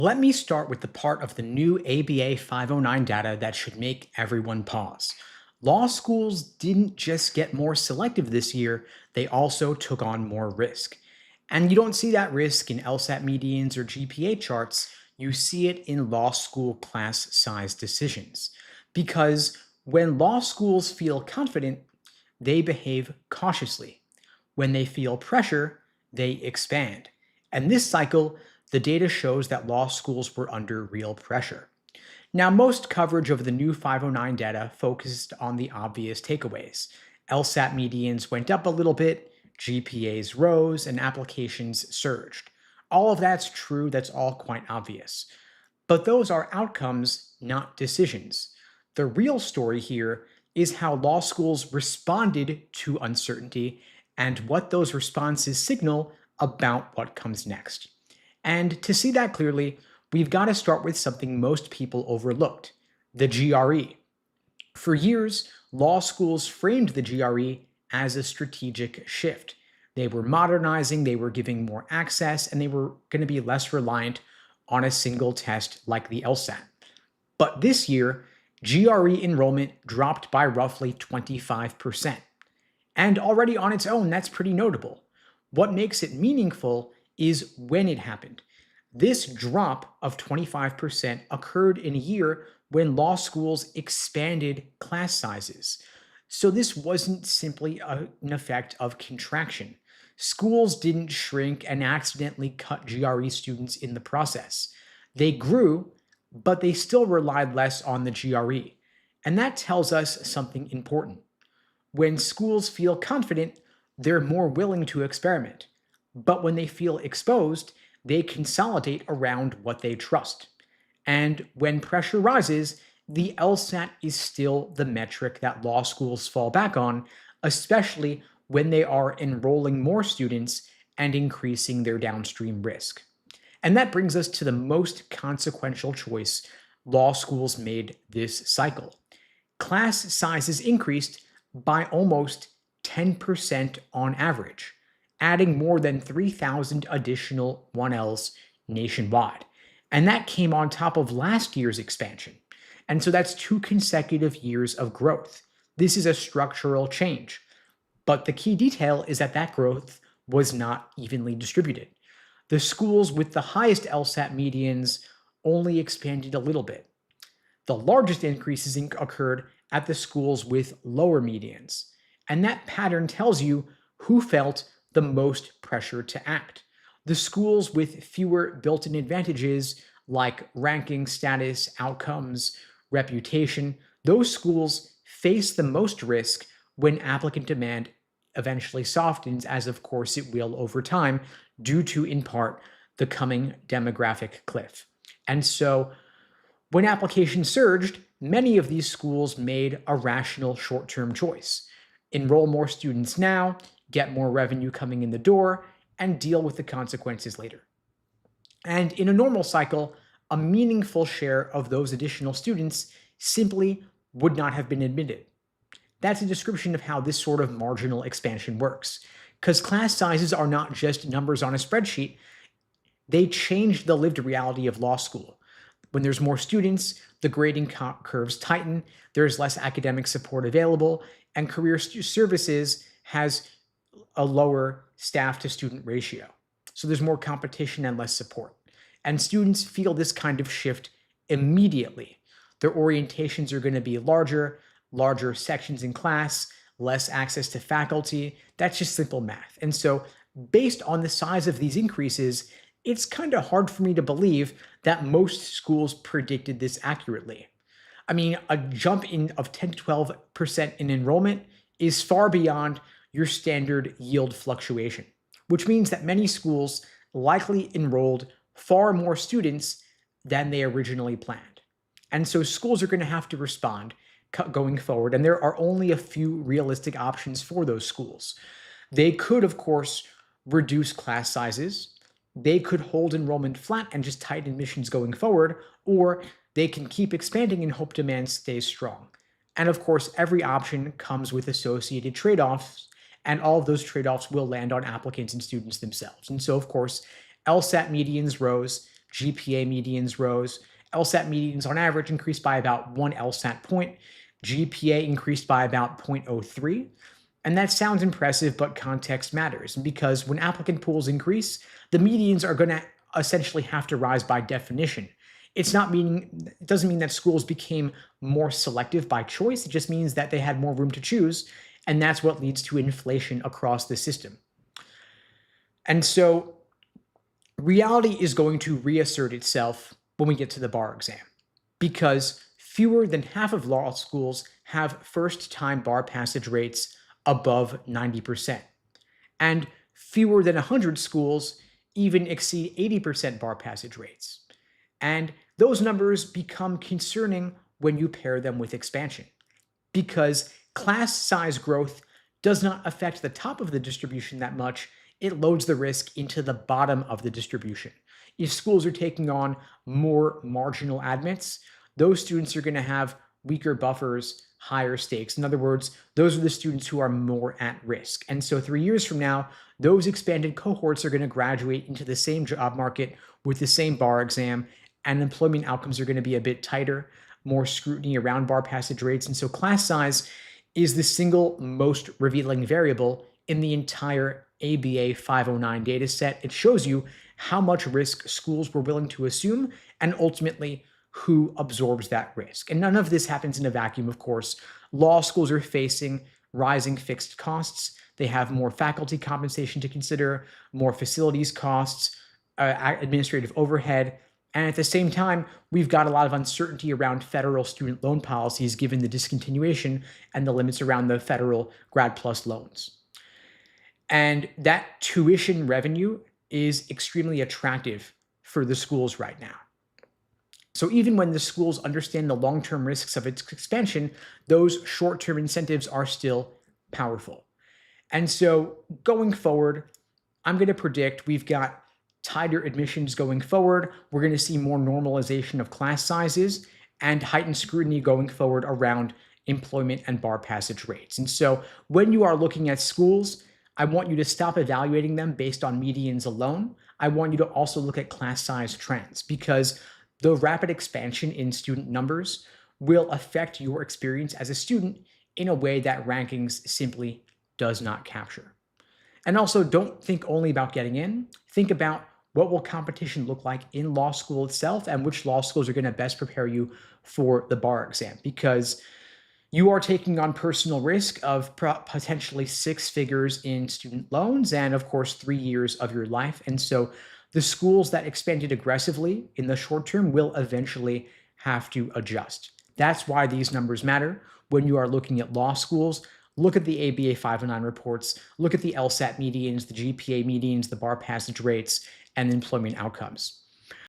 Let me start with the part of the new ABA 509 data that should make everyone pause. Law schools didn't just get more selective this year, they also took on more risk. And you don't see that risk in LSAT medians or GPA charts, you see it in law school class size decisions. Because when law schools feel confident, they behave cautiously. When they feel pressure, they expand. And this cycle, the data shows that law schools were under real pressure. Now, most coverage of the new 509 data focused on the obvious takeaways. LSAT medians went up a little bit, GPAs rose, and applications surged. All of that's true, that's all quite obvious. But those are outcomes, not decisions. The real story here is how law schools responded to uncertainty and what those responses signal about what comes next. And to see that clearly, we've got to start with something most people overlooked: the GRE. For years, law schools framed the GRE as a strategic shift. They were modernizing, they were giving more access, and they were going to be less reliant on a single test like the LSAT. But this year, GRE enrollment dropped by roughly 25%. And already on its own, that's pretty notable. What makes it meaningful is when it happened. This drop of 25% occurred in a year when law schools expanded class sizes. So this wasn't simply an effect of contraction. Schools didn't shrink and accidentally cut GRE students in the process. They grew, but they still relied less on the GRE. And that tells us something important. When schools feel confident, they're more willing to experiment. But when they feel exposed, they consolidate around what they trust. And when pressure rises, the LSAT is still the metric that law schools fall back on, especially when they are enrolling more students and increasing their downstream risk. And that brings us to the most consequential choice law schools made this cycle. Class sizes increased by almost 10% on average, adding more than 3,000 additional 1Ls nationwide. And that came on top of last year's expansion. And so that's 2 consecutive years of growth. This is a structural change. But the key detail is that that growth was not evenly distributed. The schools with the highest LSAT medians only expanded a little bit. The largest increases occurred at the schools with lower medians. And that pattern tells you who felt the most pressure to act. The schools with fewer built-in advantages like ranking, status, outcomes, reputation, those schools face the most risk when applicant demand eventually softens, as of course it will over time, due to, in part, the coming demographic cliff. And so when applications surged, many of these schools made a rational short-term choice. Enroll more students now, get more revenue coming in the door, and deal with the consequences later. And in a normal cycle, a meaningful share of those additional students simply would not have been admitted. That's a description of how this sort of marginal expansion works. Because class sizes are not just numbers on a spreadsheet, they change the lived reality of law school. When there's more students, the grading curves tighten, there's less academic support available, and career services has a lower staff to student ratio. So there's more competition and less support. And students feel this kind of shift immediately. Their orientations are going to be larger sections in class, less access to faculty. That's just simple math. And so based on the size of these increases, it's kind of hard for me to believe that most schools predicted this accurately. I mean, a jump of 10 to 12% in enrollment is far beyond your standard yield fluctuation, which means that many schools likely enrolled far more students than they originally planned. And so schools are going to have to respond going forward, and there are only a few realistic options for those schools. They could, of course, reduce class sizes. They could hold enrollment flat and just tighten admissions going forward, or they can keep expanding and hope demand stays strong. And of course, every option comes with associated trade-offs, and all of those trade-offs will land on applicants and students themselves. And so, of course, LSAT medians rose, GPA medians rose. LSAT medians on average increased by about 1 LSAT point. GPA increased by about 0.03. And that sounds impressive, but context matters. Because when applicant pools increase, the medians are going to essentially have to rise by definition. It doesn't mean that schools became more selective by choice. It just means that they had more room to choose. And that's what leads to inflation across the system. And so reality is going to reassert itself when we get to the bar exam, because fewer than half of law schools have first-time bar passage rates above 90%. And fewer than 100 schools even exceed 80% bar passage rates. And those numbers become concerning when you pair them with expansion, because class size growth does not affect the top of the distribution that much. It loads the risk into the bottom of the distribution. If schools are taking on more marginal admits, those students are going to have weaker buffers, higher stakes. In other words, those are the students who are more at risk. And so 3 years from now, those expanded cohorts are going to graduate into the same job market with the same bar exam, and employment outcomes are going to be a bit tighter, more scrutiny around bar passage rates. And so class size is the single most revealing variable in the entire ABA 509 data set. It shows you how much risk schools were willing to assume and ultimately who absorbs that risk. And none of this happens in a vacuum, of course. Law schools are facing rising fixed costs. They have more faculty compensation to consider, more facilities costs, administrative overhead. And at the same time, we've got a lot of uncertainty around federal student loan policies given the discontinuation and the limits around the federal Grad Plus loans. And that tuition revenue is extremely attractive for the schools right now. So even when the schools understand the long-term risks of its expansion, those short-term incentives are still powerful. And so going forward, I'm going to predict we've got tighter admissions going forward. We're going to see more normalization of class sizes and heightened scrutiny going forward around employment and bar passage rates. And so when you are looking at schools, I want you to stop evaluating them based on medians alone. I want you to also look at class size trends, because the rapid expansion in student numbers will affect your experience as a student in a way that rankings simply does not capture. And also, don't think only about getting in. Think about what will competition look like in law school itself and which law schools are going to best prepare you for the bar exam, because you are taking on personal risk of potentially 6 figures in student loans and, of course, 3 years of your life. And so the schools that expanded aggressively in the short term will eventually have to adjust. That's why these numbers matter when you are looking at law schools. Look at the ABA 509 reports, look at the LSAT medians, the GPA medians, the bar passage rates, and employment outcomes.